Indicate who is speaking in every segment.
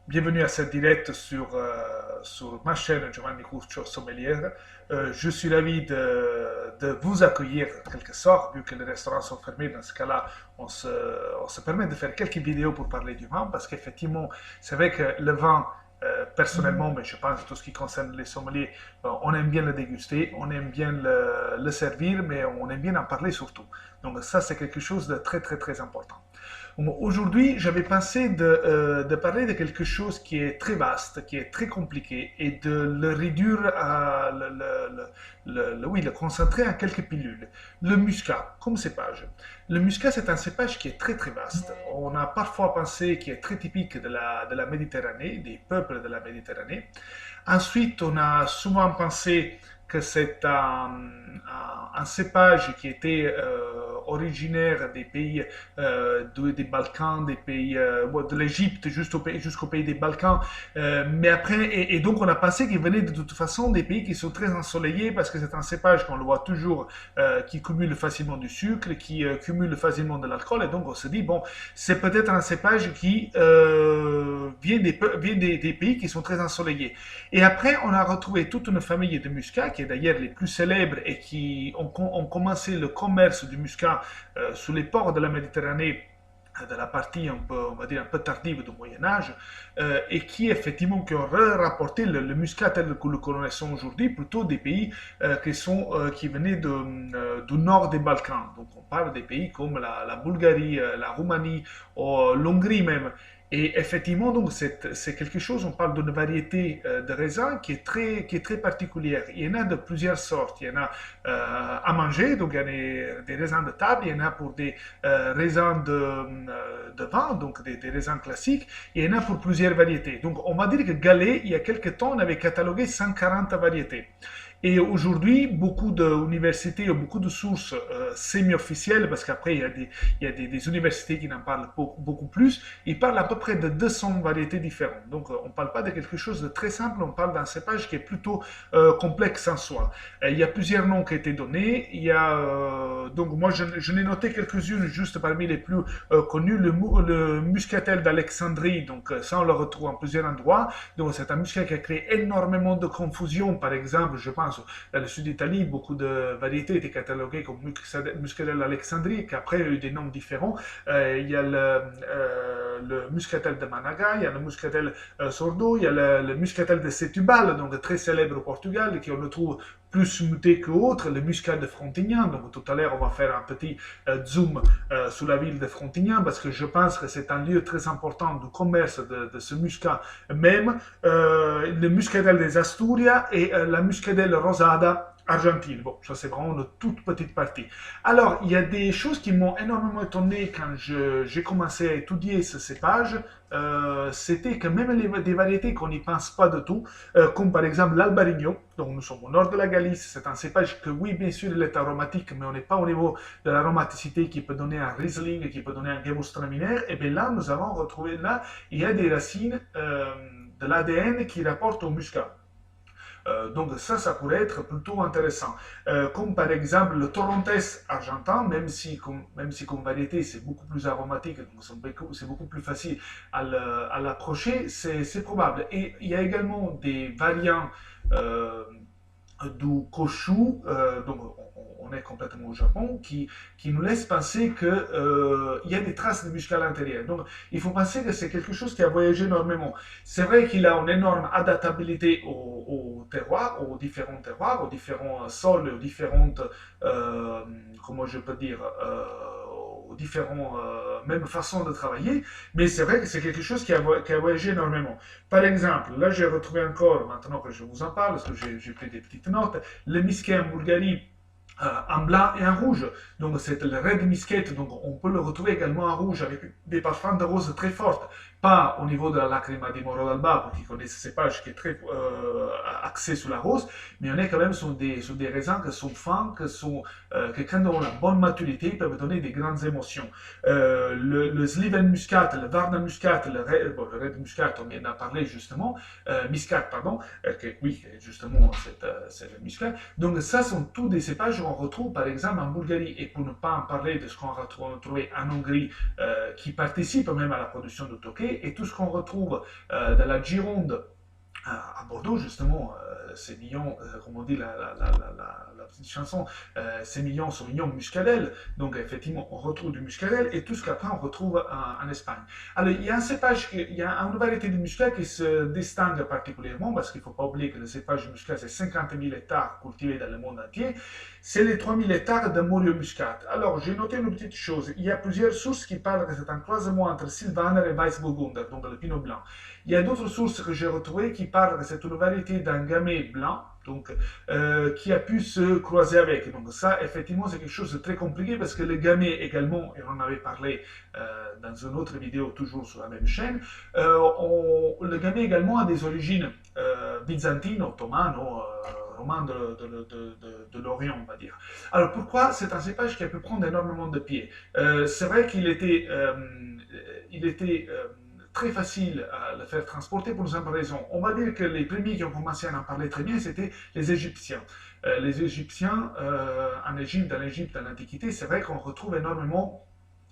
Speaker 1: Bienvenue à cette direct sur ma chaîne Giovanni Curcio Sommelier. Je suis ravi de vous accueillir en quelque sorte, vu que les restaurants sont fermés. Dans ce cas-là, on se permet de faire quelques vidéos pour parler du vin, parce qu'effectivement, c'est vrai que le vin, personnellement, mais je pense tout ce qui concerne les sommeliers, on aime bien le déguster, on aime bien le servir, mais on aime bien en parler surtout. Donc ça, c'est quelque chose de très, très, très important. Aujourd'hui, j'avais pensé de parler de quelque chose qui est très vaste, qui est très compliqué, et de le réduire à oui, le concentrer en quelques pilules. Le muscat, comme cépage. Le muscat, c'est un cépage qui est très très vaste. On a parfois pensé qu'il est très typique de la Méditerranée, des peuples de la Méditerranée. Ensuite, on a souvent pensé que c'est un cépage qui était originaire des pays des Balkans, des pays de l'Égypte jusqu'au pays des Balkans. Mais après, et donc on a pensé qu'il venait de toute façon des pays qui sont très ensoleillés parce que c'est un cépage qu'on le voit toujours qui cumule facilement du sucre, qui cumule facilement de l'alcool. Et donc on se dit, bon, c'est peut-être un cépage qui vient des pays qui sont très ensoleillés. Et après, on a retrouvé toute une famille de muscats, qui est d'ailleurs les plus célèbres et qui ont commencé le commerce du muscat sous les ports de la Méditerranée de la partie un peu, on va dire, un peu tardive du Moyen Âge, et qui effectivement qui ont rapporté le muscat tel que nous le connaissons aujourd'hui, plutôt des pays qui venaient du nord des Balkans. Donc on parle des pays comme la Bulgarie, la Roumanie, l'Hongrie même. Et effectivement, donc, c'est quelque chose, on parle d'une variété de raisins qui est très particulière. Il y en a de plusieurs sortes. Il y en a à manger, donc il y a des raisins de table, il y en a pour des raisins de vin, donc des raisins classiques, et il y en a pour plusieurs variétés. Donc on va dire que Gallet, il y a quelques temps, on avait catalogué 140 variétés. Et aujourd'hui, beaucoup d'universités, beaucoup de sources semi-officielles, parce qu'après, il y a des universités qui n'en parlent beaucoup plus, ils parlent à peu près de 200 variétés différentes. Donc, on ne parle pas de quelque chose de très simple, on parle d'un cépage qui est plutôt complexe en soi. Il y a plusieurs noms qui ont été donnés. Donc, moi, je n'ai noté quelques-unes juste parmi les plus connus. Le muscatel d'Alexandrie, donc ça, on le retrouve en plusieurs endroits. Donc, c'est un muscat qui a créé énormément de confusion. Par exemple, je pense dans le sud d'Italie, beaucoup de variétés étaient cataloguées comme muscatel d'Alexandrie, qui après a eu des noms différents. Il y a le muscatel de Managa, il y a le muscatel Sordo, il y a le muscatel de Setúbal, donc très célèbre au Portugal, qui on le trouve plus muté que autre, le muscat de Frontignan. Donc tout à l'heure, on va faire un petit zoom sur la ville de Frontignan parce que je pense que c'est un lieu très important du commerce de ce muscat même. Le muscatel des Asturias et la muscadelle rosada argentine. Bon, ça c'est vraiment une toute petite partie. Alors, il y a des choses qui m'ont énormément étonné quand j'ai commencé à étudier ce cépage. C'était que même des variétés qu'on n'y pense pas du tout, comme par exemple l'Albarigno, donc nous sommes au nord de la Galice, c'est un cépage que oui, bien sûr, il est aromatique, mais on n'est pas au niveau de l'aromaticité qui peut donner un Riesling, qui peut donner un Gewürztraminer. Et bien là, nous avons retrouvé, là, il y a des racines de l'ADN qui rapportent au muscat. Donc ça pourrait être plutôt intéressant. Comme par exemple le Torrontés argentin, même si comme variété c'est beaucoup plus aromatique, donc c'est beaucoup plus facile à l'approcher, c'est probable. Et il y a également des variants du Koshu, donc on est complètement au Japon, qui nous laisse penser qu'il y a des traces de muscles à l'intérieur. Donc il faut penser que c'est quelque chose qui a voyagé énormément. C'est vrai qu'il a une énorme adaptabilité au terroir, aux différents sols, aux différentes, comment je peux dire, aux différentes même façons de travailler, mais c'est vrai que c'est quelque chose qui a voyagé énormément. Par exemple, là j'ai retrouvé encore, maintenant que je vous en parle, parce que j'ai pris des petites notes, le Misquet en Bulgarie en blanc et en rouge. Donc c'est le red misket, donc on peut le retrouver également en rouge avec des parfums de rose très fortes. Pas au niveau de la lacrima di Moro d'Alba, pour qui connaît ce cépage qui est très axé sur la rose, mais on est quand même sur des raisins qui sont fins, que quand on a la bonne maturité, peuvent donner des grandes émotions. Le Sliven Muscat, le Varna Muscat, le Red Muscat, on vient d'en parler justement, Muscat, pardon, oui, justement, c'est le Muscat. Donc ça sont tous des cépages qu'on retrouve par exemple en Bulgarie. Et pour ne pas en parler de ce qu'on retrouve en Hongrie, qui participe même à la production de Tokay, et tout ce qu'on retrouve dans la Gironde, à Bordeaux, justement, ces millions, comme on dit la petite chanson, ces millions sont millions muscadelles. Donc, effectivement, on retrouve du muscadelle et tout ce qu'après on retrouve en Espagne. Alors, il y a un cépage, il y a une variété de muscat qui se distingue particulièrement parce qu'il ne faut pas oublier que le cépage muscat, c'est 50 000 hectares cultivés dans le monde entier. C'est les 3 000 hectares de Morio muscat. Alors, j'ai noté une petite chose. Il y a plusieurs sources qui parlent que c'est un croisement entre Sylvaner et Weissburgunder, donc le pinot blanc. Il y a d'autres sources que j'ai retrouvées qui parlent que c'est une variété d'un gamay blanc, donc, qui a pu se croiser avec. Donc ça, effectivement, c'est quelque chose de très compliqué parce que le gamay également, et on en avait parlé dans une autre vidéo, toujours sur la même chaîne, le gamay également a des origines byzantines, ottomanes, romains de l'Orient, on va dire. Alors pourquoi c'est un cépage qui a pu prendre énormément de pieds? C'est vrai qu'il était, très facile à le faire transporter pour une simple raison. On va dire que les premiers qui ont commencé à en parler très bien, c'était les Égyptiens. Les Égyptiens, en Égypte, dans l'Égypte, dans l'Antiquité, c'est vrai qu'on retrouve énormément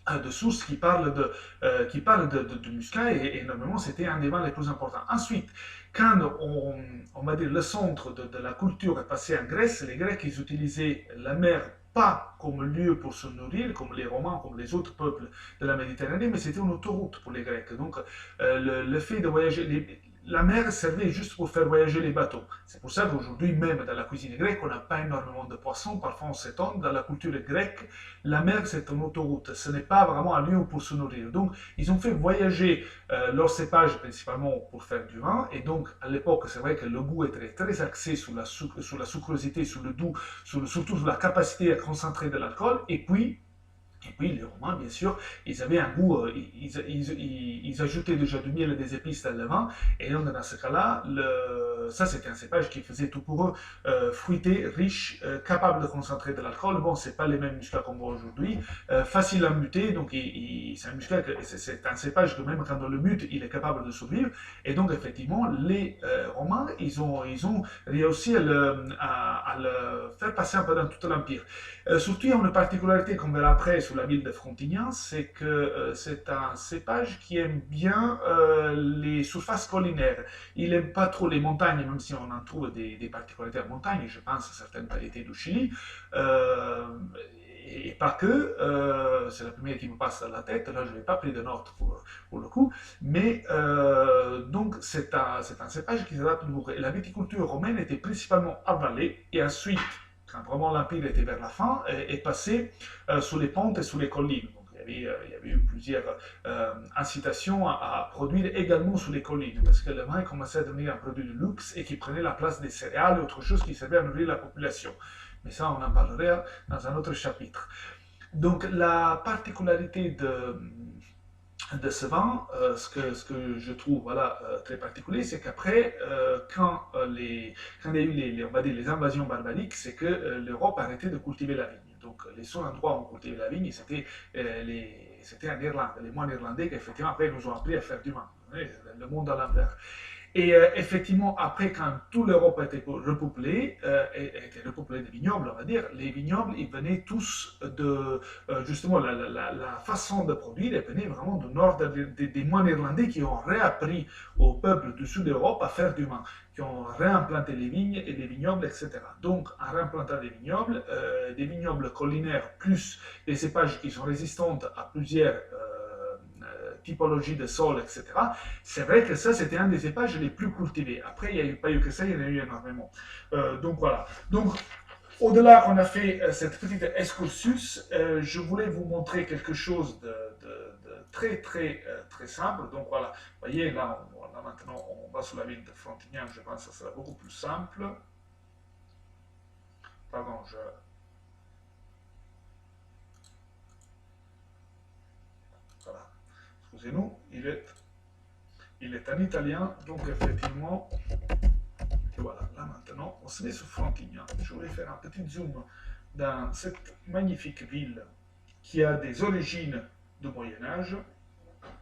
Speaker 1: de sources qui parlent de muscat et énormément, c'était un des vins les plus importants. Ensuite, quand on va dire le centre de la culture est passé en Grèce, les Grecs, ils utilisaient la mer pas comme lieu pour se nourrir, comme les Romains, comme les autres peuples de la Méditerranée, mais c'était une autoroute pour les Grecs. Donc, le fait de voyager, la mer servait juste pour faire voyager les bateaux. C'est pour ça qu'aujourd'hui, même dans la cuisine grecque, on n'a pas énormément de poissons. Parfois, on s'étonne. Dans la culture grecque, la mer, c'est une autoroute. Ce n'est pas vraiment un lieu pour se nourrir. Donc, ils ont fait voyager leur cépage principalement pour faire du vin. Et donc, à l'époque, c'est vrai que le goût était très axé sur la sucrosité, sur le doux, surtout sur la capacité à concentrer de l'alcool. Et puis, les Romains, bien sûr, ils avaient un goût, ils ajoutaient déjà du miel et des épices dans le vin. Et donc, dans ce cas-là, ça, c'était un cépage qui faisait tout pour eux, fruité, riche, capable de concentrer de l'alcool. Bon, c'est pas les mêmes muscats qu'on voit aujourd'hui, facile à muter. Donc, c'est un muscat, c'est un cépage que même quand on le mute, il est capable de survivre. Et donc, effectivement, les Romains, ils ont réussi à le faire passer un peu dans tout l'Empire. Surtout, il y a une particularité qu'on verra après sur la ville de Frontignan, c'est que c'est un cépage qui aime bien les surfaces collinaires. Il n'aime pas trop les montagnes, même si on en trouve des particularités en montagne, je pense à certaines variétés du Chili. Euh, et pas que, c'est la première qui me passe dans la tête, là je n'ai pas pris de notes pour le coup, mais donc c'est un cépage qui s'adapte beaucoup. Et la viticulture romaine était principalement avalée, et ensuite quand vraiment l'Empire était vers la fin, est passé sous les pentes et sous les collines. Donc, il y avait eu plusieurs incitations à produire également sous les collines, parce que le vin commençait à devenir un produit de luxe et qui prenait la place des céréales et autre chose qui servait à nourrir la population. Mais ça, on en parlera dans un autre chapitre. Donc, la particularité de ce vin, ce que je trouve voilà, très particulier, c'est qu'après, quand il y a eu on va dire, les invasions barbariques, c'est que l'Europe a arrêté de cultiver la vigne. Donc les seuls endroits où on cultivait la vigne, c'était en Irlande, les moines irlandais qui effectivement après nous ont appris à faire du vin. Le monde à l'envers. Et effectivement, après, quand toute l'Europe a été repeuplée, était repeuplée de vignobles, on va dire, les vignobles, ils venaient tous de, justement, la façon de produire, elle venait vraiment du nord des moines irlandais qui ont réappris au peuple du sud d'Europe à faire du vin, qui ont réimplanté les vignes et les vignobles, etc. Donc, en réimplantant des vignobles collinaires, plus des cépages qui sont résistants à plusieurs typologie de sol, etc. C'est vrai que ça, c'était un des cépages les plus cultivés. Après, il n'y a eu pas eu que ça, il y en a eu énormément. Donc voilà. Donc, au-delà qu'on a fait cette petite excursus, je voulais vous montrer quelque chose de très, très, très simple. Donc voilà. Vous voyez, là, maintenant, on va sur la ville de Frontignan. Je pense que ça sera beaucoup plus simple. Pardon, voilà. Excusez-nous, il est en italien, donc effectivement, et voilà, là maintenant, on se met sur Frontignan. Je voulais faire un petit zoom dans cette magnifique ville qui a des origines du Moyen-Âge.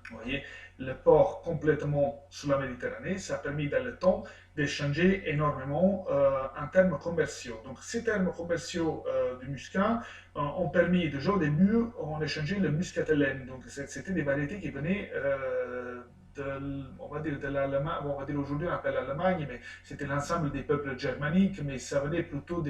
Speaker 1: Vous voyez, le port complètement sous la Méditerranée, ça a permis dans le temps d'échanger énormément en termes commerciaux. Donc ces termes commerciaux du muscat ont permis, déjà au début, on échangeait le muscatellen. Donc c'était des variétés qui venaient on va dire de l'Allemagne, bon, on va dire aujourd'hui on appelle l'Allemagne, mais c'était l'ensemble des peuples germaniques, mais ça venait plutôt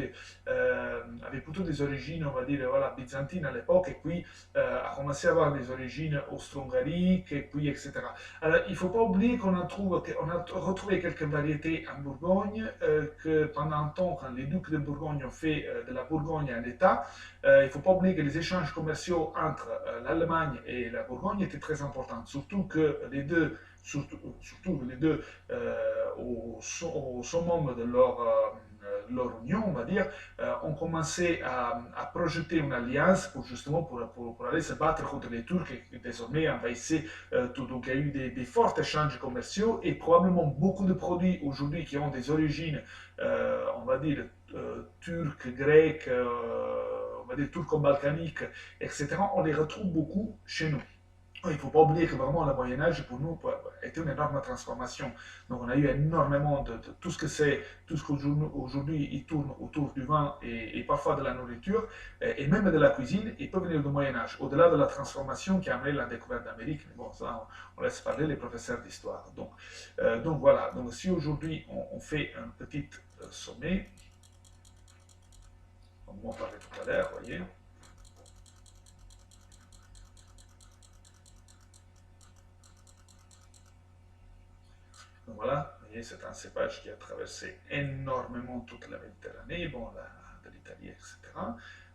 Speaker 1: avait plutôt des origines, on va dire, voilà, byzantines à l'époque, et puis a commencé à avoir des origines austro-hongariques, et puis etc. Alors, il ne faut pas oublier qu'on a retrouvé quelques variétés en Bourgogne, que pendant un temps, quand les ducs de Bourgogne ont fait de la Bourgogne un État, il ne faut pas oublier que les échanges commerciaux entre l'Allemagne et la Bourgogne étaient très importants, surtout que les deux, surtout les deux au summum de leur union, on va dire, ont commencé à projeter une alliance pour justement pour aller se battre contre les Turcs qui désormais envahissaient tout. Donc il y a eu des forts échanges commerciaux et probablement beaucoup de produits aujourd'hui qui ont des origines, on va dire, turques, grecques, on va dire turco-balkaniques, etc., on les retrouve beaucoup chez nous. Il ne faut pas oublier que vraiment le Moyen Âge pour nous a été une énorme transformation. Donc on a eu énormément de tout ce que c'est, tout ce qu'aujourd'hui il tourne autour du vin et parfois de la nourriture et même de la cuisine, il peut venir du Moyen Âge, au-delà de la transformation qui a amené la découverte d'Amérique. Mais bon, ça on laisse parler les professeurs d'histoire. Donc voilà, donc si aujourd'hui on fait un petit sommet, comme on parlait tout à l'heure, vous voyez. Donc voilà, vous voyez, c'est un cépage qui a traversé énormément toute la Méditerranée, bon, de l'Italie, etc.,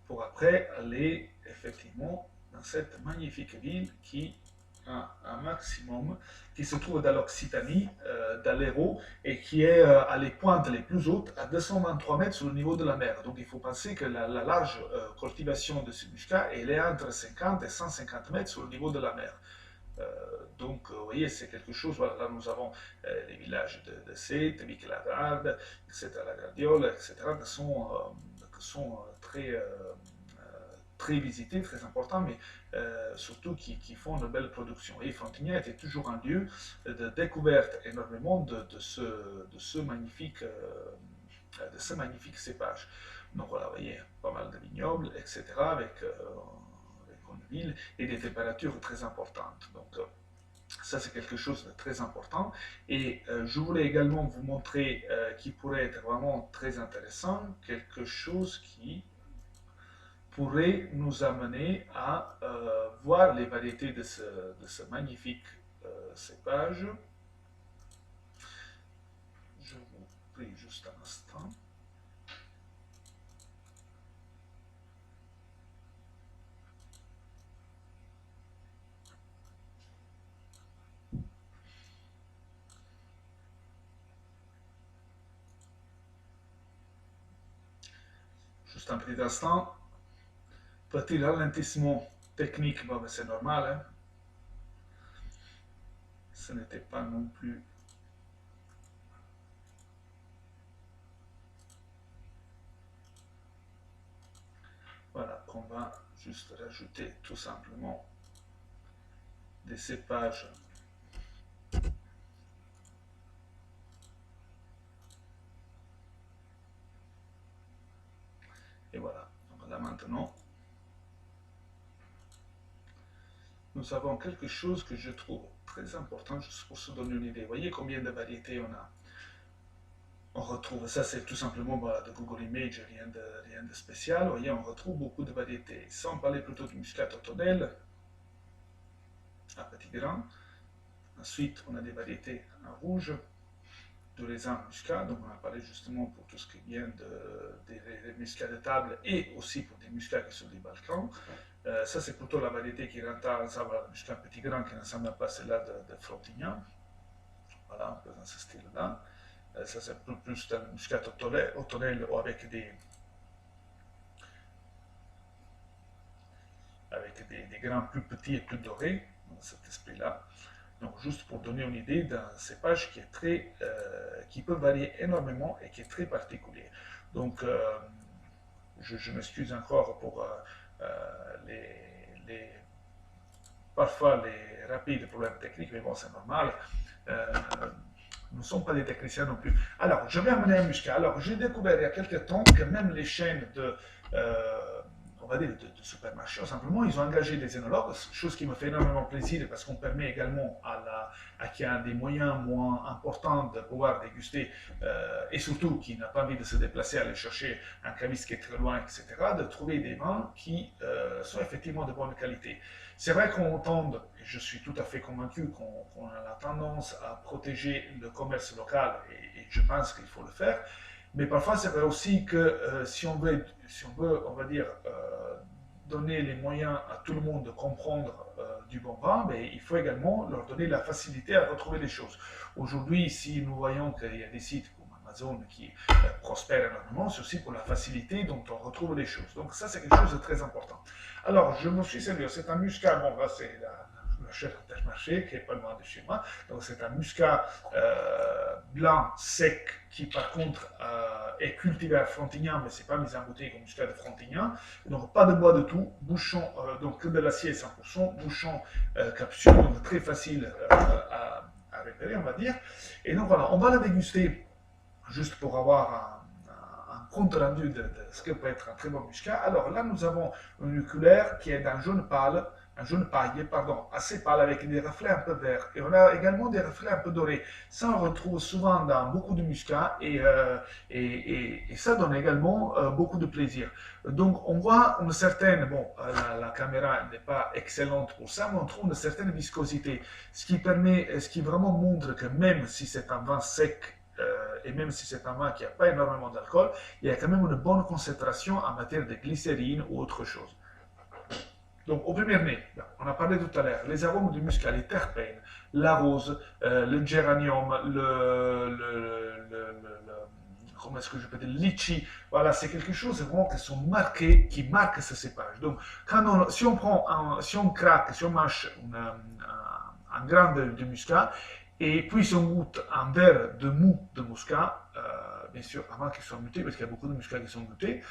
Speaker 1: pour après aller effectivement dans cette magnifique ville qui a un maximum, qui se trouve dans l'Occitanie, dans l'Hérault, et qui est à les pointes les plus hautes, à 223 mètres sur le niveau de la mer. Donc il faut penser que la large cultivation de ce muscat, elle est entre 50 et 150 mètres sur le niveau de la mer. Donc, vous voyez, c'est quelque chose. Voilà, là, nous avons les villages de Sète, Michelagarde, etc., la Gardiola, etc., qui sont très visités, très importants, mais surtout qui font de belles productions. Et Frontignan était toujours un lieu de découverte énormément de ce magnifique cépage. Donc voilà, vous voyez, pas mal de vignobles, etc., avec une ville et des températures très importantes. Donc, ça, c'est quelque chose de très important. Et je voulais également vous montrer qui pourrait être vraiment très intéressant, quelque chose qui pourrait nous amener à voir les variétés de ce magnifique cépage. Je vous prie juste un instant. Juste un petit instant. Petit ralentissement technique, bon, c'est normal, hein. Ce n'était pas non plus. Voilà, qu'on va juste rajouter tout simplement des cépages. Et voilà, donc là maintenant, nous avons quelque chose que je trouve très important, juste pour se donner une idée. Vous voyez combien de variétés on a? On retrouve, ça c'est tout simplement voilà, de Google Images, rien de spécial. Vous voyez, on retrouve beaucoup de variétés. Sans parler plutôt du muscat tonnelle, à petit grain. Ensuite, on a des variétés en rouge, de raisin muscat, donc on a parlé justement pour tout ce qui vient des muscats de table et aussi pour des muscats qui sont des Balkans. Ça, c'est plutôt la variété qui rentre ensemble, le muscat petit grain qui ne ressemble pas à celle-là de Frontignan. Voilà, un peu dans ce style-là. Ça, c'est plus un muscat au tonnelle ou avec des grains plus petits et plus dorés, dans cet esprit-là. Donc, juste pour donner une idée d'un cépage qui peut varier énormément et qui est très particulier. Donc, je m'excuse encore pour parfois les rapides problèmes techniques, mais bon, c'est normal. Euh, nous ne sommes pas des techniciens non plus. Alors, je vais amener un muscat. Alors, j'ai découvert il y a quelques temps que même les chaînes de, on va dire, de supermarché. Simplement, ils ont engagé des énologues, chose qui me fait énormément plaisir parce qu'on permet également à qui a des moyens moins importants de pouvoir déguster et surtout qui n'a pas envie de se déplacer, aller chercher un caviste qui est très loin, etc., de trouver des vins qui sont effectivement de bonne qualité. C'est vrai qu'on tend, et je suis tout à fait convaincu qu'on a la tendance à protéger le commerce local et je pense qu'il faut le faire. Mais parfois, c'est vrai aussi que si on veut, on va dire, donner les moyens à tout le monde de comprendre du bon vin, mais il faut également leur donner la facilité à retrouver les choses. Aujourd'hui, si nous voyons qu'il y a des sites comme Amazon qui prospèrent énormément, c'est aussi pour la facilité dont on retrouve les choses. Donc ça, c'est quelque chose de très important. Alors, je me suis servi, c'est un muscat, bon là c'est la chef Intermarché qui est pas loin de chez moi. Donc c'est un muscat blanc sec qui par contre est cultivé à Frontignan, mais c'est pas mis en bouteille comme muscat de Frontignan. Donc pas de bois de tout, bouchon donc que de l'acier 100%, bouchon capsule, donc très facile à repérer on va dire. Et donc voilà, on va la déguster juste pour avoir un compte rendu de ce que peut être un très bon muscat. Alors là, nous avons une couleur qui est d'un jaune pâle, un jaune paillé, pardon, assez pâle avec des reflets un peu verts. Et on a également des reflets un peu dorés. Ça, on retrouve souvent dans beaucoup de muscats et ça donne également beaucoup de plaisir. Donc, on voit une certaine, bon, la caméra n'est pas excellente pour ça, mais on trouve une certaine viscosité, ce qui vraiment montre que même si c'est un vin sec, et même si c'est un vin qui n'a pas énormément d'alcool, il y a quand même une bonne concentration en matière de glycérine ou autre chose. Donc, au premier nez, on a parlé tout à l'heure, les arômes du muscat, les terpènes, la rose, le géranium, comment est-ce que je peux dire, le litchi, voilà, c'est quelque chose vraiment qui sont marqués, qui marque ce cépage. Donc, si on craque, si on mâche un grain de muscat, et puis si on goûte un verre de mou de muscat, bien sûr avant qu'il soit muté, parce qu'il y a beaucoup de muscats qui sont mutés,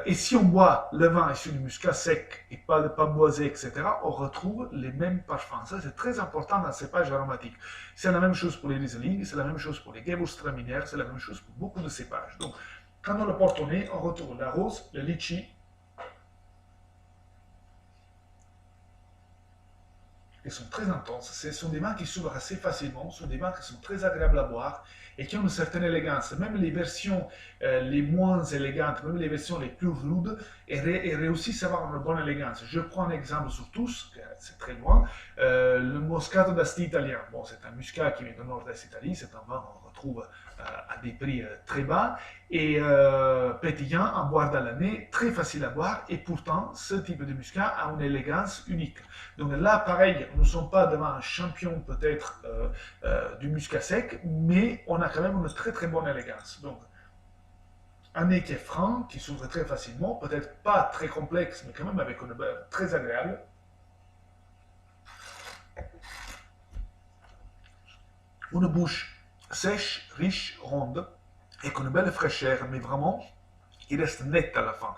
Speaker 1: et si on boit le vin issu du muscat sec et pas boisé, etc., on retrouve les mêmes parfums. Ça, c'est très important dans le cépage aromatique. C'est la même chose pour les Riesling, c'est la même chose pour les Gewürztraminer, c'est la même chose pour beaucoup de cépages. Donc, quand on le porte au nez, on retrouve la rose, le litchi, qui sont très intenses. Ce sont des vins qui s'ouvrent assez facilement, ce sont des vins qui sont très agréables à boire et qui ont une certaine élégance. Même les versions les moins élégantes, même les versions les plus rudes, réussissent à avoir une bonne élégance. Je prends un exemple sur tous, c'est très loin, le Moscato d'Asti italien. Bon, c'est un muscat qui vient du nord-est Italie, c'est un vin qu'on retrouve à des prix très bas et pétillant à boire dans l'année, très facile à boire et pourtant ce type de muscat a une élégance unique. Donc là, pareil, nous ne sommes pas devant un champion peut-être du muscat sec, mais on a quand même une très très bonne élégance. Donc un nez qui est franc, qui s'ouvre très facilement, peut-être pas très complexe, mais quand même avec une très agréable. Une bouche sèche, riche, ronde, avec une belle fraîcheur, mais vraiment, il reste net à la fin.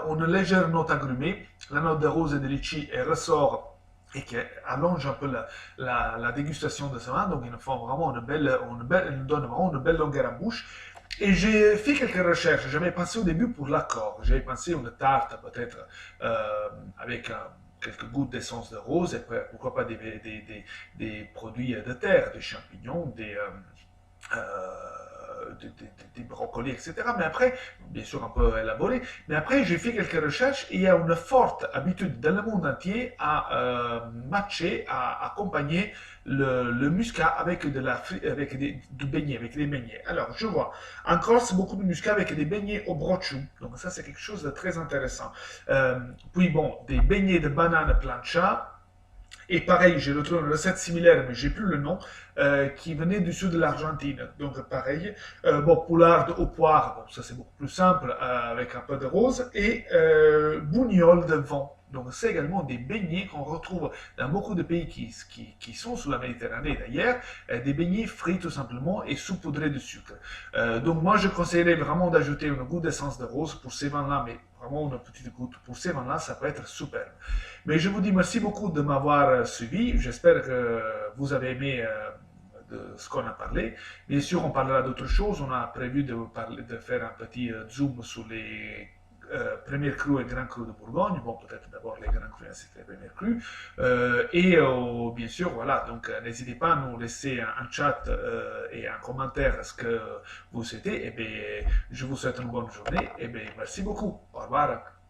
Speaker 1: Une légère note agrumée, la note de rose et de litchi ressort et qui allonge un peu la dégustation de ce vin, donc il nous font vraiment il nous donne vraiment une belle longueur en bouche. Et j'ai fait quelques recherches. J'avais pensé au début pour l'accord. J'avais pensé à une tarte peut-être avec quelques gouttes d'essence de rose et pourquoi pas des produits de terre, des champignons, des brocolis, etc. Mais après, bien sûr un peu élaboré, mais après j'ai fait quelques recherches et il y a une forte habitude dans le monde entier à matcher, à accompagner le muscat avec du beignet, avec des beignets. Alors je vois, en Corse, beaucoup de muscat avec des beignets au brocciu, donc ça c'est quelque chose de très intéressant. Puis bon, des beignets de banane plancha, et pareil, j'ai retrouvé une recette similaire, mais j'ai plus le nom, qui venait du sud de l'Argentine. Donc pareil, bon, poularde au poire, bon, ça c'est beaucoup plus simple, avec un peu de rose, et bougnoles de vent. Donc c'est également des beignets qu'on retrouve dans beaucoup de pays qui sont sous la Méditerranée d'ailleurs, des beignets frits tout simplement et saupoudrés de sucre. Donc moi je conseillerais vraiment d'ajouter une goutte d'essence de rose pour ces vins-là, mais vraiment une petite goutte pour ces vins-là, ça peut être superbe. Mais je vous dis merci beaucoup de m'avoir suivi. J'espère que vous avez aimé de ce qu'on a parlé. Bien sûr, on parlera d'autres choses. On a prévu de faire un petit zoom sur premier cru et grand cru de Bourgogne. Bon, peut-être d'abord les grands crus ainsi que les premiers crus. Bien sûr, voilà, donc n'hésitez pas à nous laisser un chat et un commentaire ce que vous souhaitez. Et bien, je vous souhaite une bonne journée. Et bien, merci beaucoup. Au revoir.